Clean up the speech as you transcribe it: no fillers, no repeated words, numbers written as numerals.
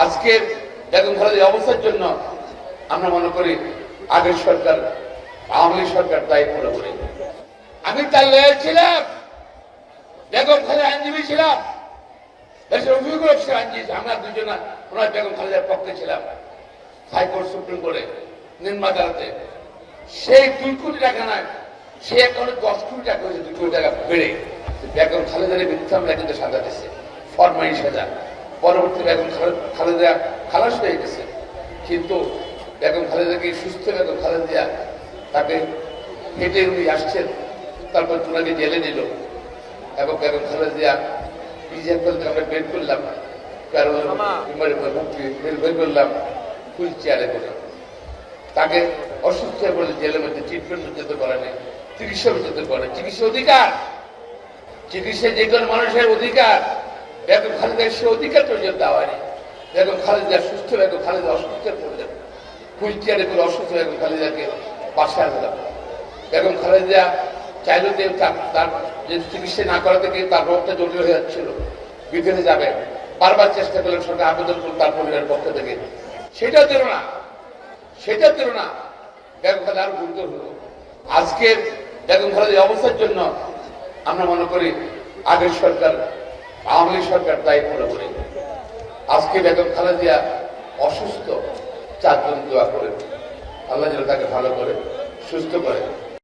আজকের বেগম খালেদার অবস্থার জন্য আমরা মনে করি আগের সরকার আওয়ামী লীগ সরকার দায়ী পুরোপুরি। আমি তার লয়ে ছিলাম, বেগম খালেদা আইনজীবী ছিলাম, রফিকুল হক আইনজীবী, আমরা দুজনা ওনার বেগম খালেদার পক্ষে ছিলাম হাইকোর্ট সুপ্রিম কোর্টে নিম্ন আদালতে। সেই 2 কোটি টাকা নয়, সে অ্যাকাউন্টে 10 কোটি টাকা হয়েছে, 2 কোটি টাকা বেড়ে বেগম খালেদার বিরুদ্ধে আমরা কিন্তু সাজা দিচ্ছে, ফরমাইন সাজা। পরবর্তী বেগম খালেদা খালাস হয়ে গেছে, কিন্তু বেগম খালেদাকে সুস্থ বেগম খালেদা তাকে হেঁটে উনি আসছেন, তারপর ওনাকে জেলে নিল এবং বেগম খালেদা বিজেপি আমরা বের করলাম, কারণ বের করলাম হুইল চেয়ারে করে। তাকে অসুস্থ হয়ে বলে জেলের মধ্যে ট্রিটমেন্ট যেতে পারে না, চিকিৎসা যেতে পারে। চিকিৎসা অধিকার, চিকিৎসা যে কোনো মানুষের অধিকার, বেগম খালেদার সে অধিকার পর্যন্ত দেওয়া নেই। বেগম খালেদা সুস্থ, বেগম খালেদা অসুস্থ পড়লেন, হুইল চেয়ারে করে অসুস্থ বেগম খালেদাকে বাসায় আনলাম। বেগম খালেদা চাইলেও তার যে চিকিৎসা না করা থেকে তার রোগটা জটিল হয়ে যাচ্ছিল, বিদেশে যাবে, বারবার চেষ্টা করলেন, সরকার আবেদন করল তার পরিবারের পক্ষ থেকে, সেটা দিল না, সেটা দিল না। বেগম খালেদা আরো গুরুতর হলো। আজকের বেগম খালেদার অবস্থার জন্য আমরা মনে করি আগের সরকার আওয়ামী লীগ সরকার দায়ী পুরোপুরি। আজকে বেগম খালেদা অসুস্থ, 4 জন দোয়া করেন আল্লাহ যেন তাকে ভালো করে সুস্থ করে।